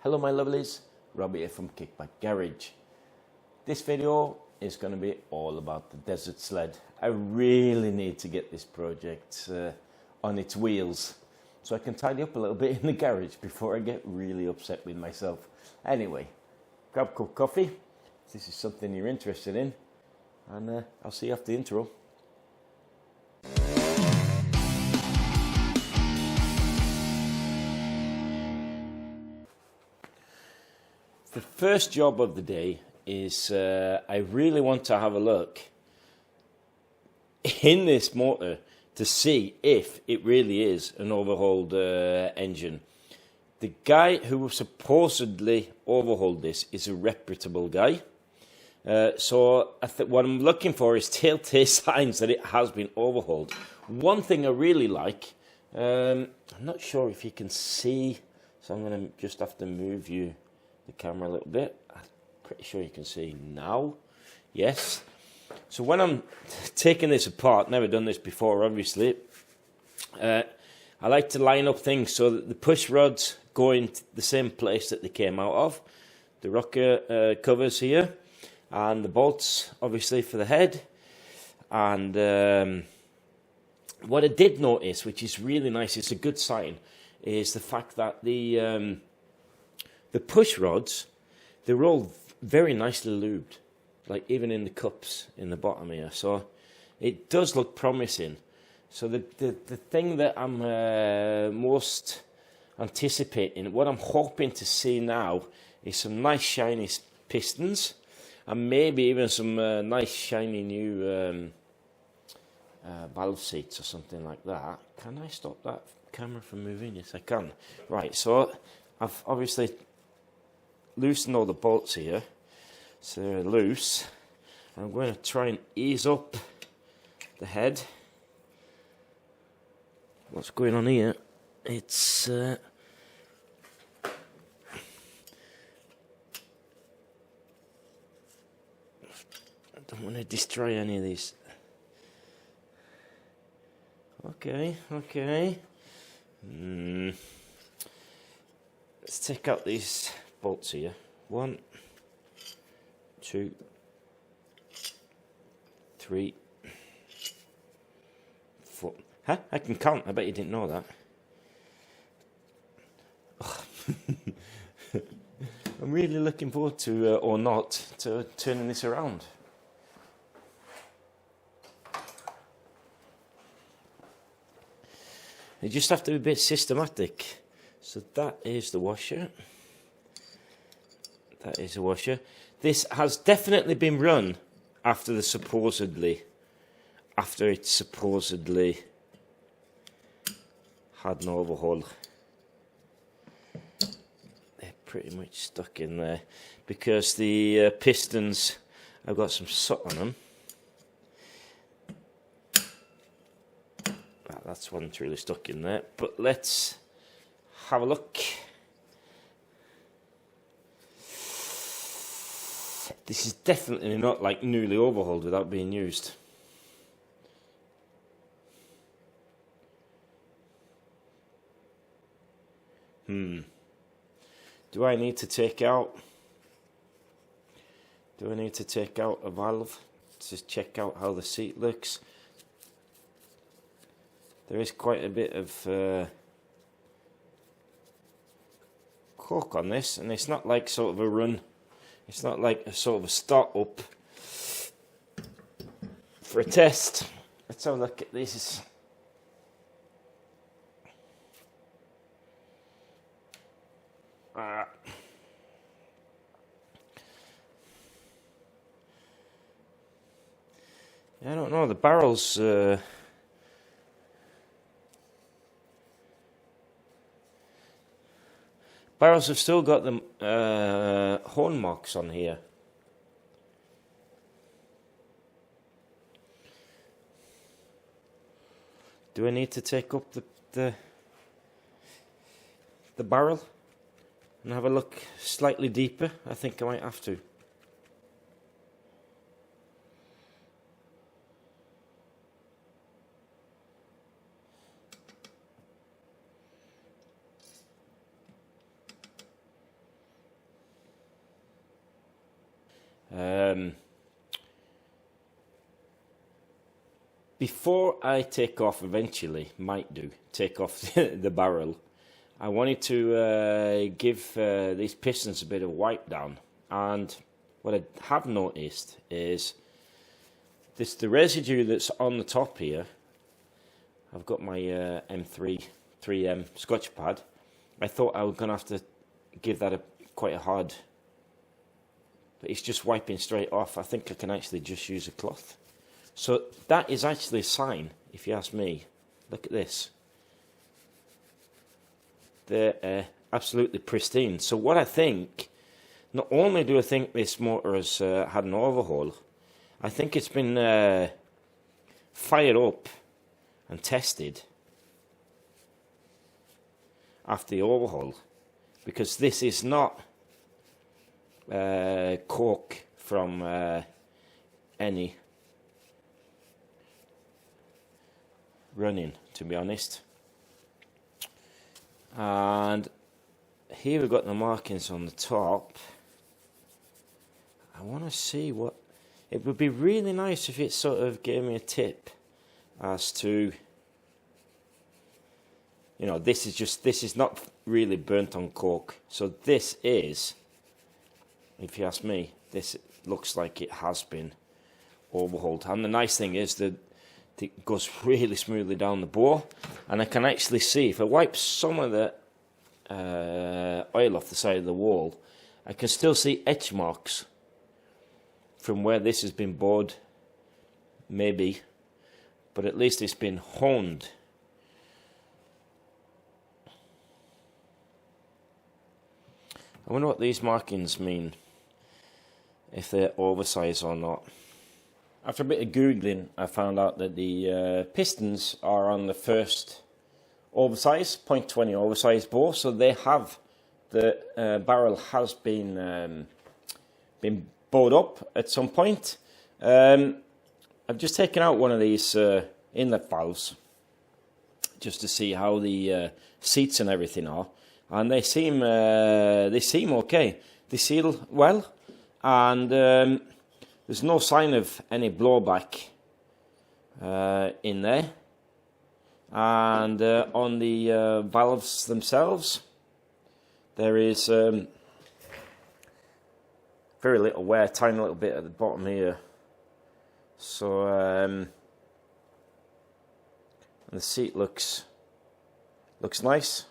Hello my lovelies, Robbie here from Kickback Garage. This video is going to be all about the desert sled. I really need to get this project on its wheels so I can tidy up a little bit in the garage before I get really upset with myself. Anyway, grab a cup of coffee if this is something you're interested in, and I'll see you after the intro. The first job of the day is I really want to have a look in this motor to see if it really is an overhauled engine. The guy who supposedly overhauled this is a reputable guy. So what I'm looking for is telltale signs that it has been overhauled. One thing I really like, I'm not sure if you can see, so I'm going to just have to move the camera a little bit. I'm pretty sure you can see now. Yes. So when I'm taking this apart, never done this before obviously, I like to line up things so that the push rods go into the same place that they came out of. The rocker covers here, and the bolts obviously for the head. And what I did notice, which is really nice, it's a good sign, is the fact that the push rods, they're all very nicely lubed, like even in the cups in the bottom here. So it does look promising. So the thing that I'm most anticipating, what I'm hoping to see now, is some nice shiny pistons, and maybe even some nice shiny new valve seats or something like that. Can I stop that camera from moving? Yes, I can. Right, so I've obviously loosen all the bolts here, so they're loose. I'm going to try and ease up the head. What's going on here? It's I don't want to destroy any of these. Okay. Let's take out these bolts here. 1, 2, 3, 4. Huh? I can count. I bet you didn't know that. I'm really looking forward to, or not, to turning this around. You just have to be a bit systematic. So that is the washer. That is a washer. This has definitely been run after it supposedly had an overhaul. They're pretty much stuck in there because the pistons have got some soot on them. That's one that's really stuck in there. But let's have a look. This is definitely not like newly overhauled without being used. Do I need to take out a valve to check out how the seat looks? There is quite a bit of cork on this, and it's not like sort of a run. It's not like a sort of a start up for a test. Let's have a look at this. I don't know, the barrels have still got the horn marks on here. Do I need to take up the barrel and have a look slightly deeper? I think I might have to. Before I take off, eventually, take off the barrel, I wanted to give these pistons a bit of wipe down. And what I have noticed is the residue that's on the top here. I've got my M3 3M Scotch pad. I thought I was going to have to give that quite a hard, but it's just wiping straight off. I think I can actually just use a cloth. So that is actually a sign, if you ask me. Look at this. They're absolutely pristine. So what I think, not only do I think this motor has had an overhaul, I think it's been fired up and tested after the overhaul, because this is not cork from any running, to be honest. And here we've got the markings on the top. I want to see what it would be really nice if it sort of gave me a tip as to, you know, this is not really burnt on cork. So this is, if you ask me, this looks like it has been overhauled. And the nice thing is that it goes really smoothly down the bore, and I can actually see, if I wipe some of the oil off the side of the wall, I can still see etch marks from where this has been bored, maybe, but at least it's been honed. I wonder what these markings mean, if they're oversized or not. After a bit of Googling, I found out that the pistons are on the first oversized, 0.20 oversized bore, so they have, the barrel has been bored up at some point. I've just taken out one of these inlet valves just to see how the seats and everything are, and they seem okay. They seal well, and there's no sign of any blowback in there. And on the valves themselves, there is very little wear, tiny little bit at the bottom here. So and the seat looks nice.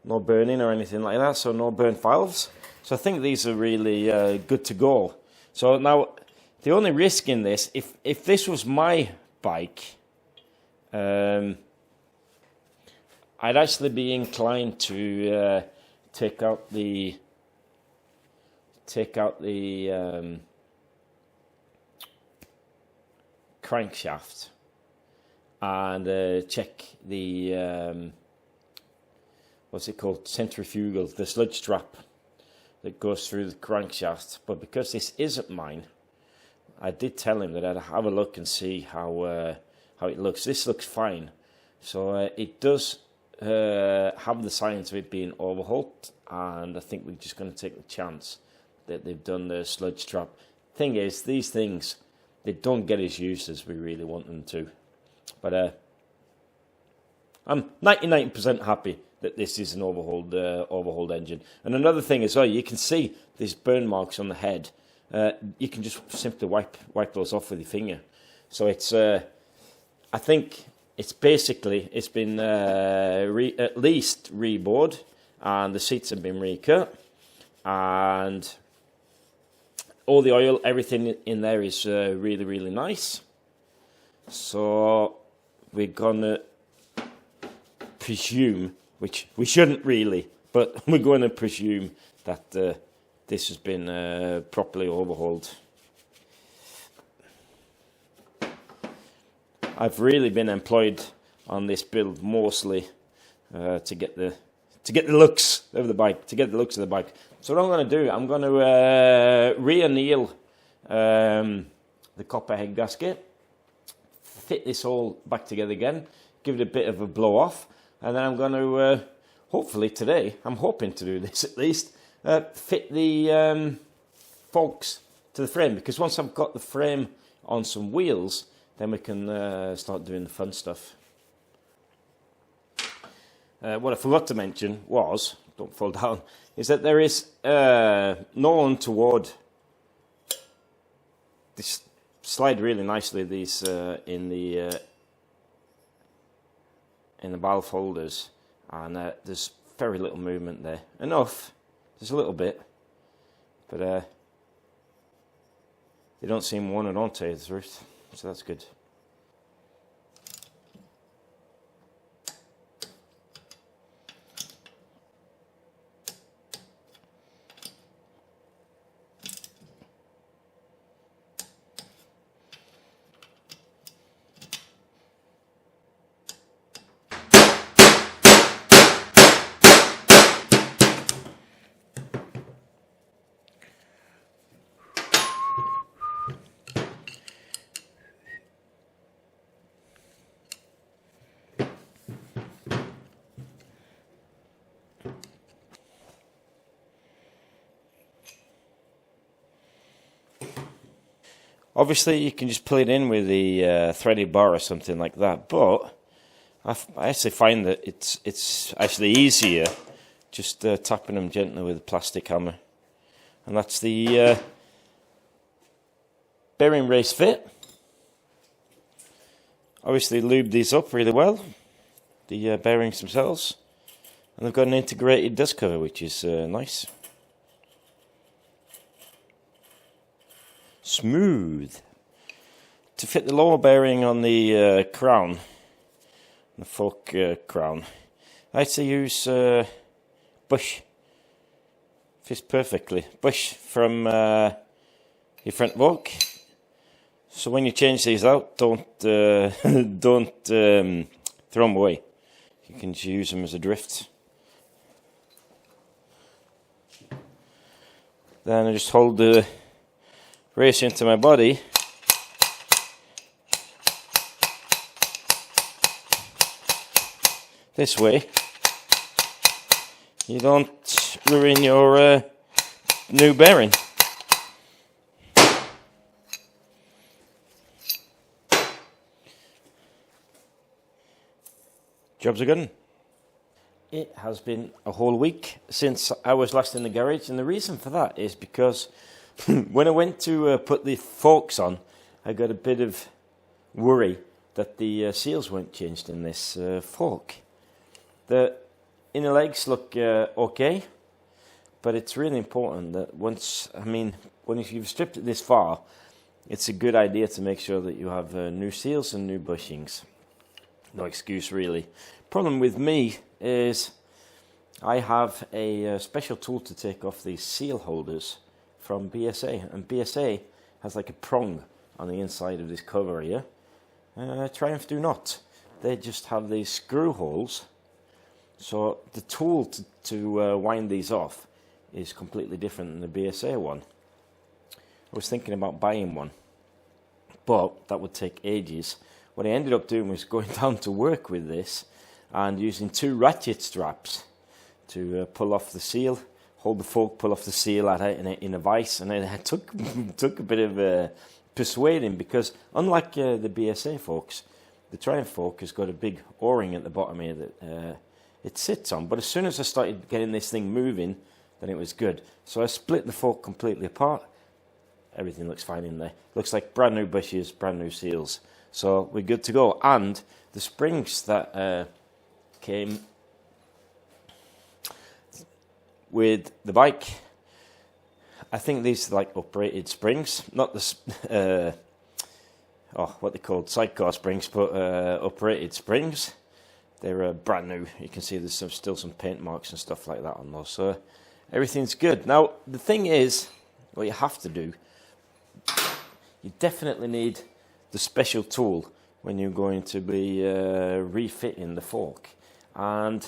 No burning or anything like that, so no burnt valves. So I think these are really good to go. So now, the only risk in this, if this was my bike, I'd actually be inclined to take out the crankshaft and check the what's it called, centrifugal, the sludge strap that goes through the crankshaft. But because this isn't mine, I did tell him that I'd have a look and see how it looks. This looks fine. So it does have the signs of it being overhauled, and I think we're just going to take the chance that they've done the sludge strap. Thing is, these things, they don't get as used as we really want them to. But I'm 99% happy that this is an overhauled engine. And another thing as well, you can see these burn marks on the head. You can just simply wipe those off with your finger. So it's, I think it's been at least rebored, and the seats have been recut, and all the oil, everything in there is really, really nice. So we're gonna presume, which we shouldn't really, but we're going to presume that this has been properly overhauled. I've really been employed on this build mostly to get the looks of the bike. So what I'm going to do, I'm going to re-anneal the copper head gasket, fit this all back together again, give it a bit of a blow off, and then I'm going to hopefully today, I'm hoping to do this at least, fit the forks to the frame, because once I've got the frame on some wheels, then we can start doing the fun stuff. What I forgot to mention was, don't fall down, is that there is no untoward. This slide really nicely, these in the valve holders, and there's very little movement there. Enough, there's a little bit, but they don't seem wanted on, to tell you the truth, so that's good. Obviously, you can just pull it in with the threaded bar or something like that, but I actually find that it's actually easier just tapping them gently with a plastic hammer. And that's the bearing race fit. Obviously, lube these up really well, the bearings themselves, and they've got an integrated dust cover, which is nice. Smooth. To fit the lower bearing on the crown, the fork crown, I like to use bush. Fits perfectly. Bush from your front fork. So when you change these out, don't don't throw them away. You can just use them as a drift. Then I just hold the race into my body. This way, you don't ruin your new bearing. Jobs are good. It has been a whole week since I was last in the garage, and the reason for that is because when I went to put the forks on, I got a bit of worry that the seals weren't changed in this fork. The inner legs look okay, but it's really important that when you've stripped it this far, it's a good idea to make sure that you have new seals and new bushings. No excuse, really. Problem with me is I have a special tool to take off these seal holders from BSA, and BSA has like a prong on the inside of this cover here. Triumph do not. They just have these screw holes. So the tool to wind these off is completely different than the BSA one. I was thinking about buying one, but that would take ages. What I ended up doing was going down to work with this and using 2 ratchet straps to pull off the seal, hold the fork, pull off the seal in a vise, and then it took a bit of persuading, because unlike the BSA forks, the Triumph fork has got a big O-ring at the bottom here that it sits on. But as soon as I started getting this thing moving, then it was good. So I split the fork completely apart. Everything looks fine in there. Looks like brand new bushes, brand new seals. So we're good to go. And the springs that came with the bike, I think these are like uprated springs, not the what they called sidecar springs, but uprated springs. They're brand new. You can see there's still some paint marks and stuff like that on those. So everything's good. Now, the thing is, what you have to do, you definitely need the special tool when you're going to be refitting the fork. And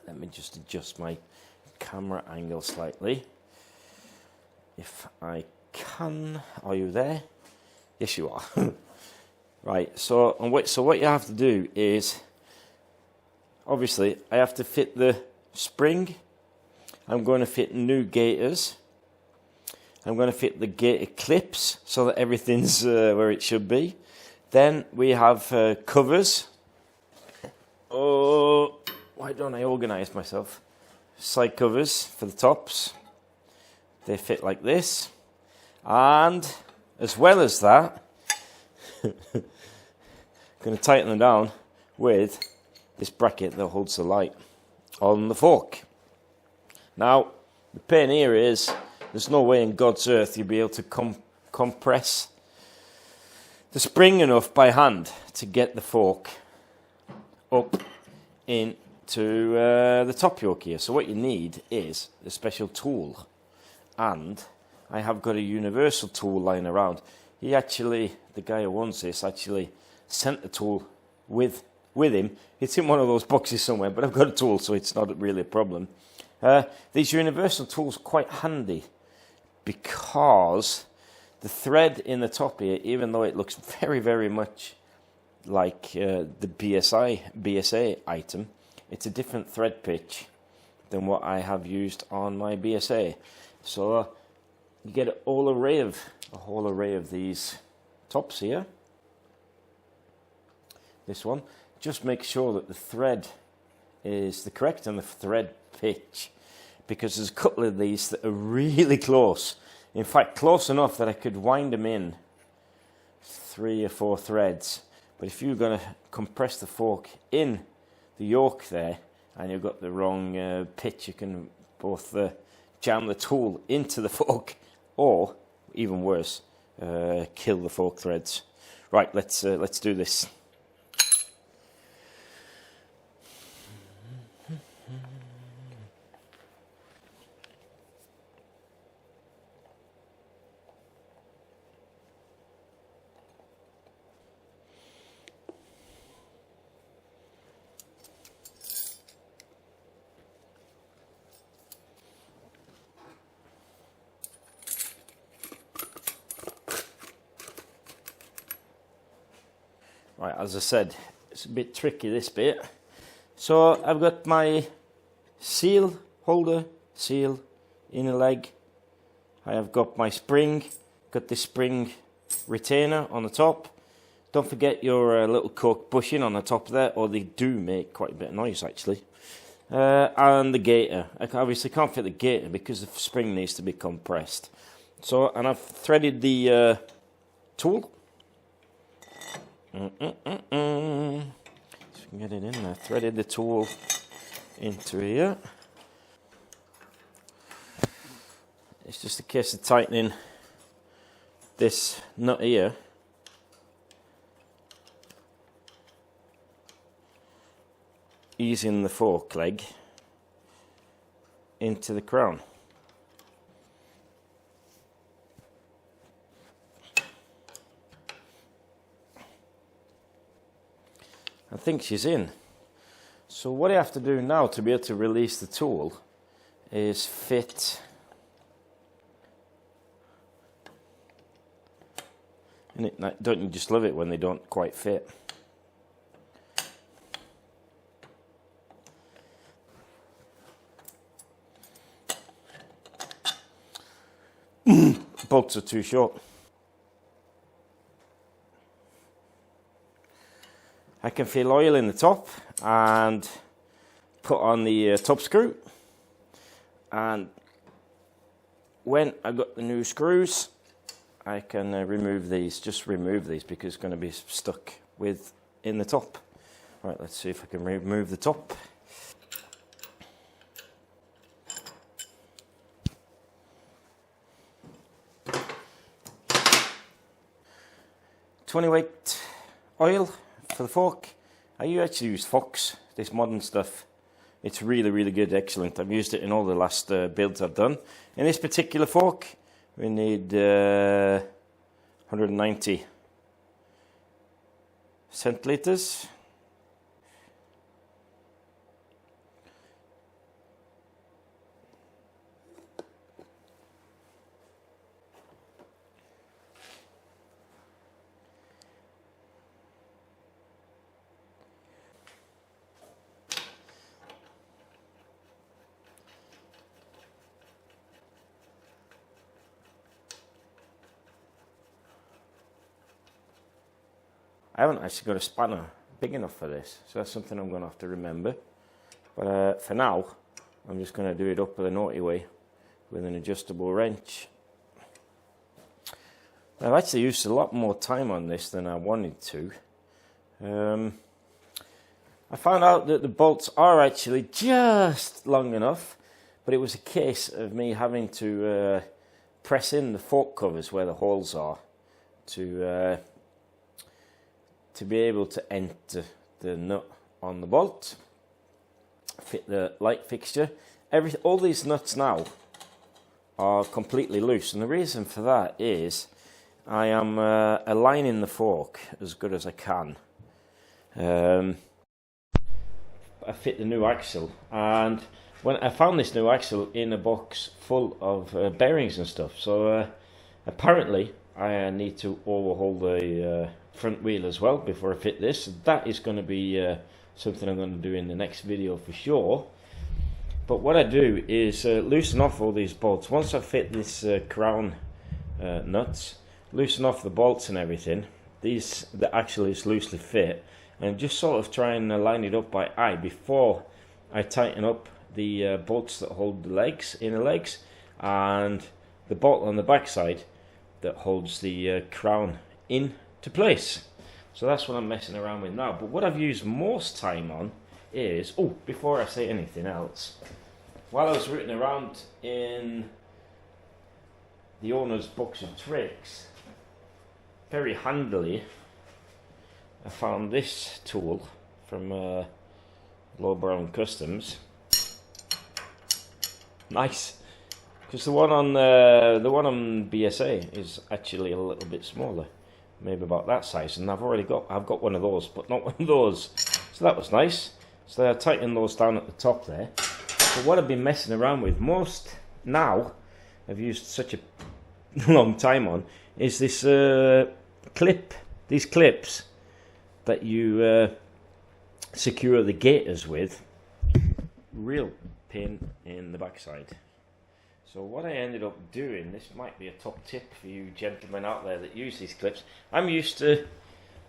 let me just adjust my camera angle slightly. If I can. Are you there? Yes, you are. Right, so what you have to do is, obviously, I have to fit the spring. I'm going to fit new gaiters. I'm going to fit the gator clips so that everything's where it should be. Then we have covers. Oh, why don't I organise myself? Side covers for the tops. They fit like this. And as well as that, I'm going to tighten them down with this bracket that holds the light on the fork. Now, the pain here is there's no way in God's earth you'll be able to compress the spring enough by hand to get the fork up into the top yoke here. So what you need is a special tool, and I have got a universal tool lying around. The guy who owns this actually sent the tool with him. It's in one of those boxes somewhere, but I've got a tool, so it's not really a problem. These universal tools are quite handy because the thread in the top here, even though it looks very, very much like the BSA item, it's a different thread pitch than what I have used on my BSA. So you get a whole array of these tops here. This one, just make sure that the thread is the correct and the thread pitch, because there's a couple of these that are really close. In fact, close enough that I could wind them in 3 or 4 threads. But if you're going to compress the fork in the yoke there and you've got the wrong pitch, you can both jam the tool into the fork or, even worse, kill the fork threads. Right, let's do this. Right, as I said, it's a bit tricky, this bit. So I've got my seal holder, seal, inner leg. I have got my spring, got this spring retainer on the top. Don't forget your little cork bushing on the top there, or they do make quite a bit of noise actually. And the gator. I obviously can't fit the gator because the spring needs to be compressed. So, and I've threaded the tool. So we can get it in there. Threaded the tool into here. It's just a case of tightening this nut here. Easing the fork leg into the crown. I think she's in. So what I have to do now to be able to release the tool is fit. And don't you just love it when they don't quite fit? Bolts are too short. I can fill oil in the top and put on the top screw, and when I've got the new screws I can remove these because it's going to be stuck in the top. Right, let's see if I can remove the top. $20 weight oil for the fork. I actually use Fox, this modern stuff. It's really, really good, excellent. I've used it in all the last builds I've done. In this particular fork, we need 190 centiliters. I haven't actually got a spanner big enough for this, so that's something I'm going to have to remember. But for now, I'm just going to do it up the naughty way with an adjustable wrench. I've actually used a lot more time on this than I wanted to. I found out that the bolts are actually just long enough, but it was a case of me having to press in the fork covers where the holes are to be able to enter the nut on the bolt, fit the light fixture. All these nuts now are completely loose, and the reason for that is I am aligning the fork as good as I can. I fit the new axle, and when I found this new axle in a box full of bearings and stuff, so apparently I need to overhaul the front wheel as well before I fit this. That is going to be something I'm going to do in the next video for sure. But what I do is loosen off all these bolts. Once I fit this crown nuts, loosen off the bolts and everything. The axle is loosely fit, and just sort of try and line it up by eye before I tighten up the bolts that hold the legs, inner legs, and the bolt on the back side that holds the crown into place. So that's what I'm messing around with now. But what I've used most time on is, before I say anything else, while I was rooting around in the owner's books of tricks, very handily I found this tool from Low Brown Customs. Nice, because the one on BSA is actually a little bit smaller, maybe about that size, and I've got one of those, but not one of those. So that was nice. So I tightened those down at the top there. But what I've been messing around with most now, I've used such a long time on, is this these clips that you secure the gaiters with. Real pain in the backside. So what I ended up doing, this might be a top tip for you gentlemen out there that use these clips. I'm used to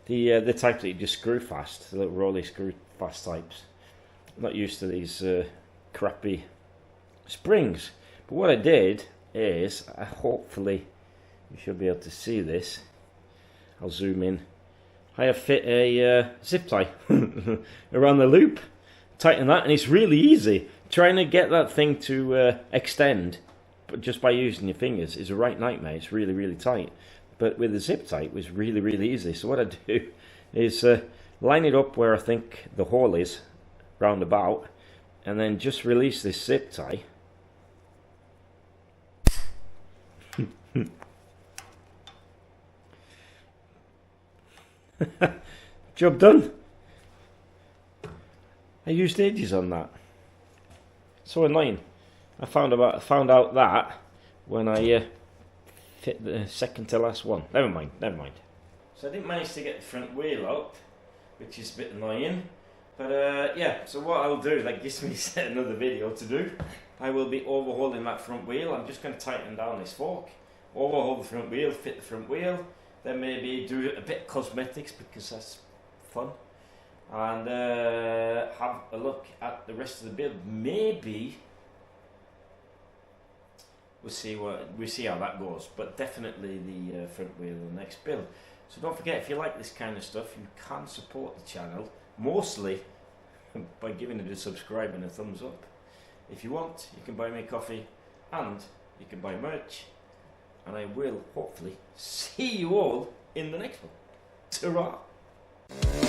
the type that you just screw fast, the little rolly screw fast types. I'm not used to these crappy springs. But what I did is, hopefully you should be able to see this. I'll zoom in. I have fit a zip tie around the loop, tighten that, and it's really easy. Trying to get that thing to extend, but just by using your fingers, is a right nightmare. It's really, really tight. But with the zip tie, it was really, really easy. So what I do is line it up where I think the hole is, round about, and then just release this zip tie. Job done. I used ages on that. So annoying. I found out that when I fit the second to last one. Never mind. So I didn't manage to get the front wheel out, which is a bit annoying. But yeah, so what I'll do, that gives me another video to do. I will be overhauling that front wheel. I'm just going to tighten down this fork, overhaul the front wheel, fit the front wheel, then maybe do a bit of cosmetics because that's fun, and have a look at the rest of the build. Maybe we'll see how that goes, but definitely the front wheel in the next build. So don't forget, if you like this kind of stuff, you can support the channel mostly by giving it a subscribe and a thumbs up. If you want, you can buy me a coffee and you can buy merch, and I will hopefully see you all in the next one. Ta-ra!